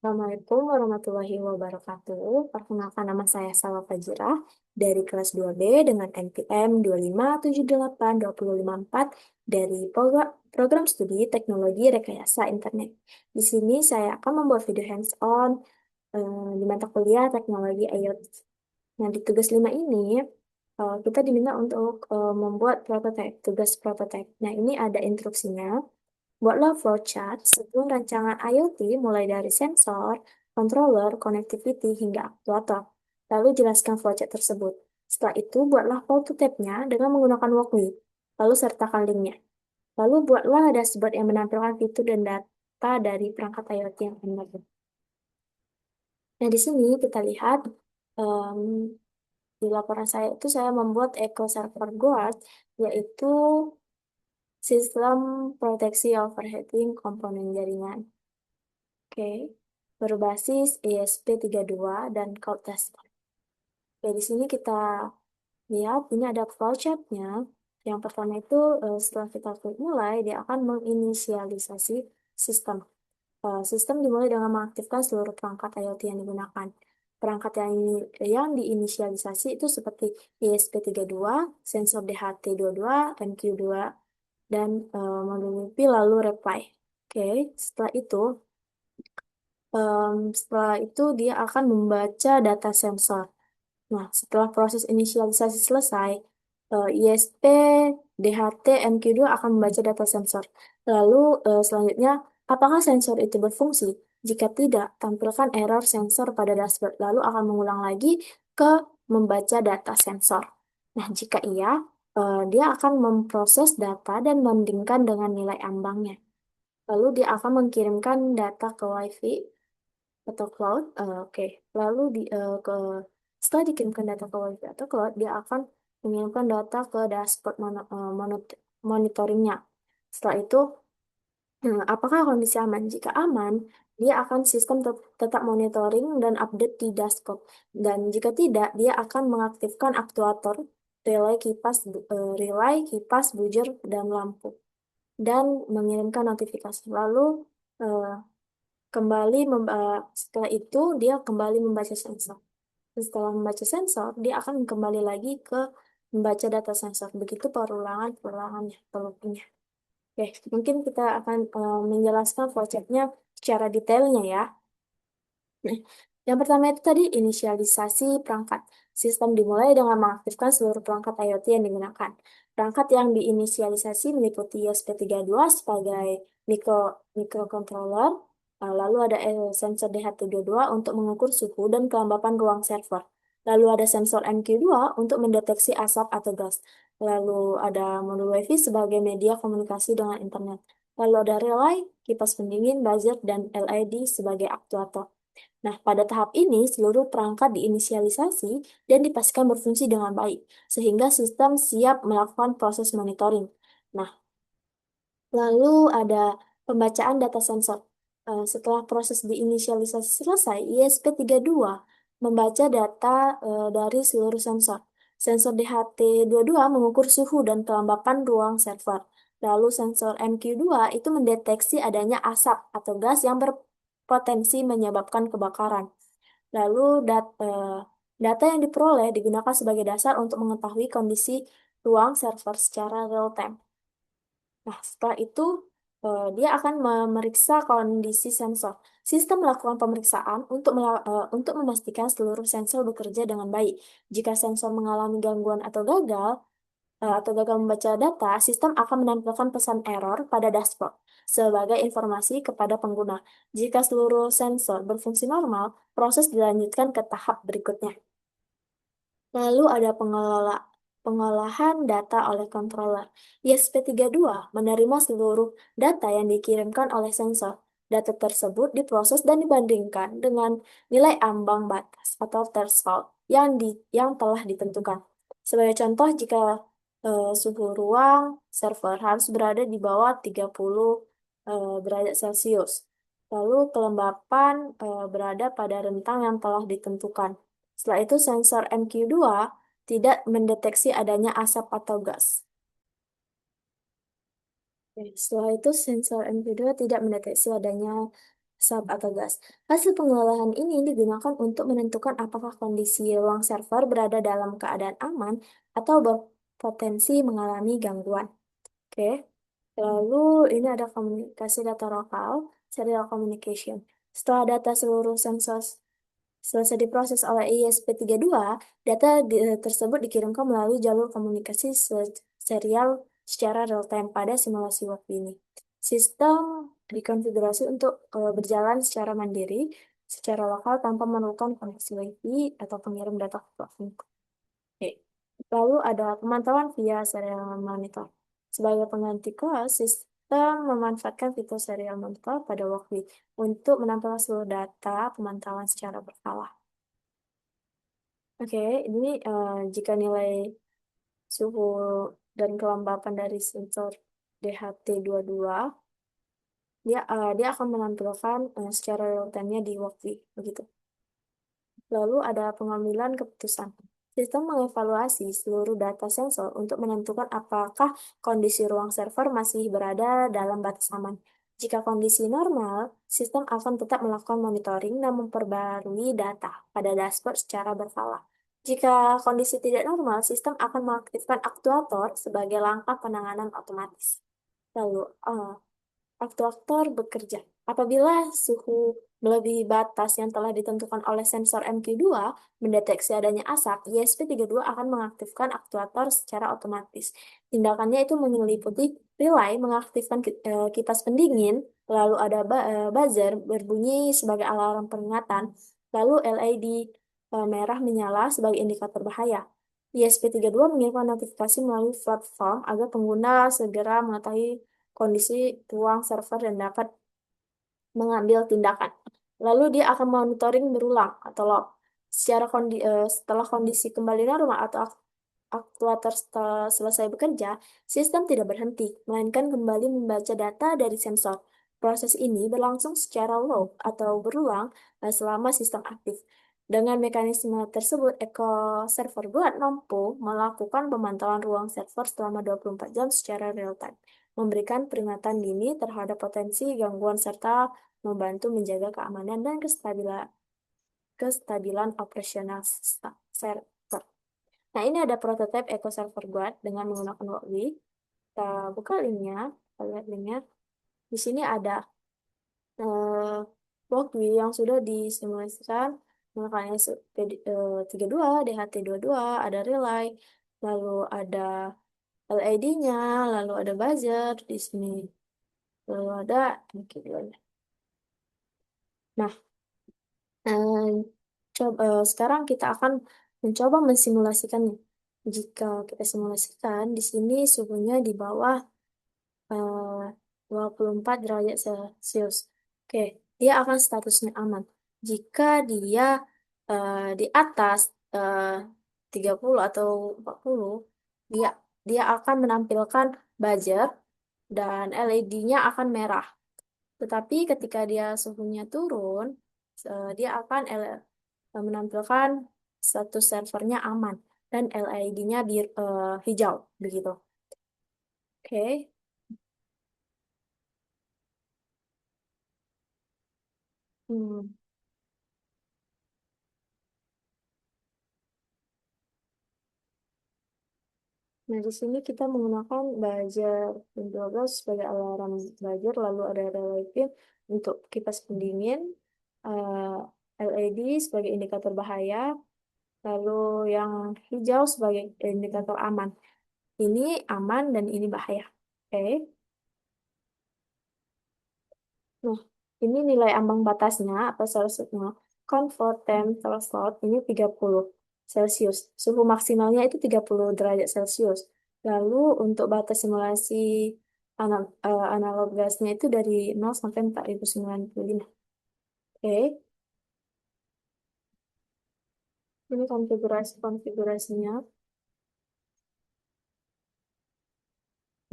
Assalamualaikum warahmatullahi wabarakatuh. Perkenalkan nama saya Salwa Fajirah dari kelas 2B dengan NPM 2578254 dari program studi Teknologi Rekayasa Internet. Di sini saya akan membuat video hands-on di mata kuliah Teknologi IoT. Nah, di tugas 5 ini kita diminta untuk membuat prototipe, tugas prototipe. Nah, ini ada instruksinya. Buatlah flowchart sebuah rancangan IoT mulai dari sensor, controller, connectivity, hingga aktuator. Lalu jelaskan flowchart tersebut. Setelah itu, buatlah prototipe-nya dengan menggunakan walkme. Lalu sertakan linknya. Lalu buatlah dashboard yang menampilkan fitur dan data dari perangkat IoT yang benar. Nah, di sini kita lihat em, di laporan saya itu saya membuat Eco Server Guard, yaitu sistem proteksi overheating komponen jaringan. Oke, berbasis ESP32 dan Cloud Tester. Oke, di sini kita lihat ini ada flowchart-nya. Yang pertama itu setelah kita klik mulai, dia akan menginisialisasi sistem. Sistem dimulai dengan mengaktifkan seluruh perangkat IoT yang digunakan. Perangkat yang diinisialisasi itu seperti ESP32, sensor DHT22, MQ2, dan modul MIPI lalu reply. Oke, setelah itu dia akan membaca data sensor. Nah, setelah proses inisialisasi selesai, ISP, DHT, MQ2 akan membaca data sensor. Lalu selanjutnya, apakah sensor itu berfungsi? Jika tidak, tampilkan error sensor pada dashboard. Lalu akan mengulang lagi ke membaca data sensor. Nah, jika iya, dia akan memproses data dan membandingkan dengan nilai ambangnya. Lalu dia akan mengirimkan data ke Wi-Fi atau cloud. Oke. Lalu setelah dikirimkan data ke Wi-Fi atau cloud, dia akan mengirimkan data ke dashboard monitoringnya. Setelah itu, apakah kondisi aman? Jika aman, dia akan sistem tetap monitoring dan update di dashboard. Dan jika tidak, dia akan mengaktifkan aktuator, relay, kipas, buzzer, dan lampu. Dan mengirimkan notifikasi. Lalu, eh, setelah itu dia kembali membaca sensor. Setelah membaca sensor, dia akan kembali lagi ke membaca data sensor. Begitu perulangannya, loopingnya. Oke, mungkin kita akan menjelaskan flowchart-nya secara detailnya ya. Nah, yang pertama itu tadi inisialisasi perangkat. Sistem dimulai dengan mengaktifkan seluruh perangkat IoT yang digunakan. Perangkat yang diinisialisasi meliputi ESP32 sebagai microcontroller, lalu ada sensor DHT22 untuk mengukur suhu dan kelembapan ruang server. Lalu ada sensor MQ2 untuk mendeteksi asap atau gas. Lalu ada modul WiFi sebagai media komunikasi dengan internet. Lalu ada relay, kipas pendingin, buzzer, dan LED sebagai aktuator. Nah, pada tahap ini, seluruh perangkat diinisialisasi dan dipastikan berfungsi dengan baik, sehingga sistem siap melakukan proses monitoring. Nah, lalu ada pembacaan data sensor. Setelah proses diinisialisasi selesai, ISP32 membaca data dari seluruh sensor. Sensor DHT22 mengukur suhu dan kelembapan ruang server. Lalu sensor MQ2 itu mendeteksi adanya asap atau gas yang berpotensi menyebabkan kebakaran. Lalu data yang diperoleh digunakan sebagai dasar untuk mengetahui kondisi ruang server secara real time. Nah, setelah itu dia akan memeriksa kondisi sensor. Sistem melakukan pemeriksaan untuk memastikan seluruh sensor bekerja dengan baik. Jika sensor mengalami gangguan atau gagal membaca data, sistem akan menampilkan pesan error pada dashboard sebagai informasi kepada pengguna. Jika seluruh sensor berfungsi normal, proses dilanjutkan ke tahap berikutnya. Lalu ada pengolahan data oleh controller. ESP32 menerima seluruh data yang dikirimkan oleh sensor. Data tersebut diproses dan dibandingkan dengan nilai ambang batas atau threshold yang telah ditentukan. Sebagai contoh, jika suhu ruang server harus berada di bawah 30 derajat Celcius. Lalu kelembapan berada pada rentang yang telah ditentukan. Setelah itu sensor MQ2 tidak mendeteksi adanya asap atau gas. Oke, setelah itu sensor MQ2 tidak mendeteksi adanya asap atau gas. Hasil pengolahan ini digunakan untuk menentukan apakah kondisi ruang server berada dalam keadaan aman atau berpotensi mengalami gangguan. Oke. Lalu ini ada komunikasi data lokal, serial communication. Setelah data seluruh sensor selesai diproses oleh ISP32, data tersebut dikirimkan melalui jalur komunikasi serial secara real-time pada simulasi waktu ini. Sistem dikonfigurasi untuk berjalan secara mandiri, secara lokal tanpa memerlukan koneksi Wi-Fi atau pengirim data ke platform. Oke. Lalu ada pemantauan via serial monitor. Sebagai pengganti kelas, sistem memanfaatkan fitur serial monitor pada Walkbee untuk menampilkan seluruh data pemantauan secara berkala. Oke, ini jika nilai suhu dan kelembapan dari sensor DHT22, dia akan menampilkan secara real time-nya di Walkbee, begitu. Lalu ada pengambilan keputusan. Sistem mengevaluasi seluruh data sensor untuk menentukan apakah kondisi ruang server masih berada dalam batas aman. Jika kondisi normal, sistem akan tetap melakukan monitoring dan memperbarui data pada dashboard secara berkala. Jika kondisi tidak normal, sistem akan mengaktifkan aktuator sebagai langkah penanganan otomatis. Lalu, aktuator bekerja. Apabila suhu melebihi batas yang telah ditentukan oleh sensor MQ2 mendeteksi adanya asap, ISP32 akan mengaktifkan aktuator secara otomatis. Tindakannya itu meliputi relay mengaktifkan kipas pendingin, lalu ada buzzer berbunyi sebagai alarm peringatan, lalu LED merah menyala sebagai indikator bahaya. ISP32 mengirimkan notifikasi melalui platform agar pengguna segera mengetahui kondisi ruang server dan dapat mengambil tindakan. Lalu dia akan monitoring berulang atau log. Setelah kondisi kembali normal atau aktuator selesai bekerja, sistem tidak berhenti, melainkan kembali membaca data dari sensor. Proses ini berlangsung secara log atau berulang selama sistem aktif. Dengan mekanisme tersebut, Eco Server Guard mampu melakukan pemantauan ruang server selama 24 jam secara real-time, memberikan peringatan dini terhadap potensi gangguan serta membantu menjaga keamanan dan kestabilan operasional server. Nah, ini ada prototipe Eco Server Guard dengan menggunakan Walkbee. Kita buka linknya, kita lihat linknya. Di sini ada Walkbee yang sudah disimulasikan menggunakan SP32, DHT22, ada relay, lalu ada LED-nya, lalu ada buzzer di sini, lalu ada Nah, eh, sekarang kita akan mencoba mensimulasikannya. Jika kita simulasikan, di sini suhunya di bawah 24 derajat Celcius. Oke, dia akan statusnya aman. Jika dia di atas eh, 30 atau 40, dia dia akan menampilkan buzzer dan LED-nya akan merah. Tetapi ketika dia suhunya turun, dia akan menampilkan status servernya aman dan LED-nya hijau begitu. Oke. Hmm. Nah, di sini kita menggunakan buzzer 12 sebagai alarm buzzer, lalu ada relay pin untuk kipas pendingin, LED sebagai indikator bahaya, lalu yang hijau sebagai indikator aman. Ini aman dan ini bahaya. Oke. Nah, ini nilai ambang batasnya atau thresholdnya. Comfort temp threshold ini 30 Celcius. Suhu maksimalnya itu 30 derajat Celcius. Lalu untuk batas simulasi analog gasnya itu dari 0 sampai 4095. Oke, ini konfigurasinya.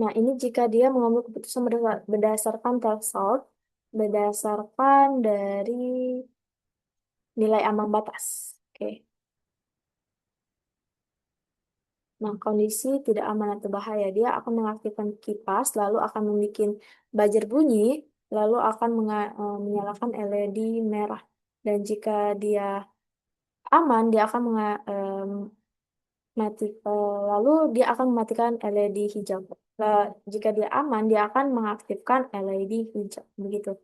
Nah, ini jika dia mengambil keputusan berdasarkan threshold, berdasarkan dari nilai ambang batas. Oke. Nah, kondisi tidak aman atau bahaya, dia akan mengaktifkan kipas, lalu akan membuat buzzer bunyi, lalu akan menyalakan LED merah. Dan jika dia aman, dia akan lalu dia akan mematikan LED hijau. Jika dia aman, dia akan mengaktifkan LED hijau. Begitu.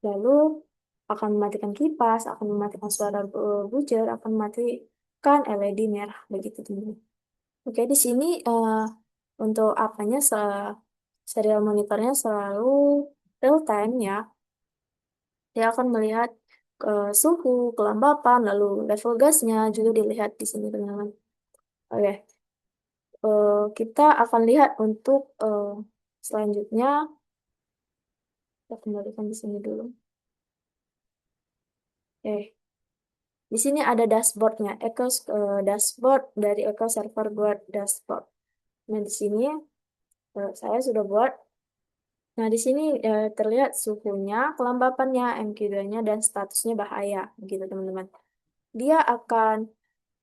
Lalu akan mematikan kipas, akan mematikan suara buzzer, akan mematikan LED merah. Begitu, teman-teman. Oke, di sini untuk apanya serial monitornya selalu real time ya. Dia akan melihat suhu, kelembapan, lalu level gasnya juga dilihat di sini, teman-teman. Oke, kita akan lihat untuk selanjutnya. Kita kembalikan di sini dulu. Di sini ada dashboardnya, dashboard dari Echo Server Guard dashboard. Nah, di sini saya sudah buat. Nah, di sini terlihat suhunya, kelembapannya, MQ2-nya, dan statusnya bahaya, gitu teman-teman. Dia akan,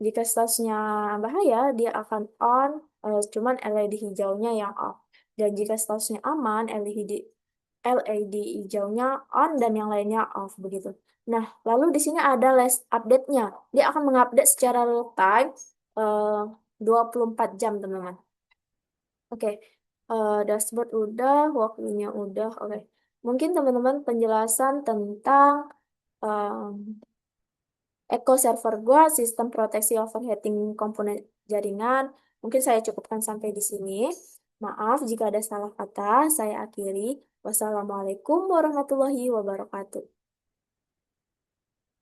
jika statusnya bahaya, dia akan on, cuman LED hijaunya yang off. Dan jika statusnya aman, LED hijaunya on dan yang lainnya off, begitu. Nah, lalu di sini ada list update-nya. Dia akan mengupdate secara real time eh, 24 jam, teman-teman. Oke, dashboard udah, walkthrough-nya udah. Oke, mungkin teman-teman penjelasan tentang Echo Server gua, sistem proteksi overheating komponen jaringan. Mungkin saya cukupkan sampai di sini. Maaf jika ada salah kata, saya akhiri. Wassalamualaikum warahmatullahi wabarakatuh.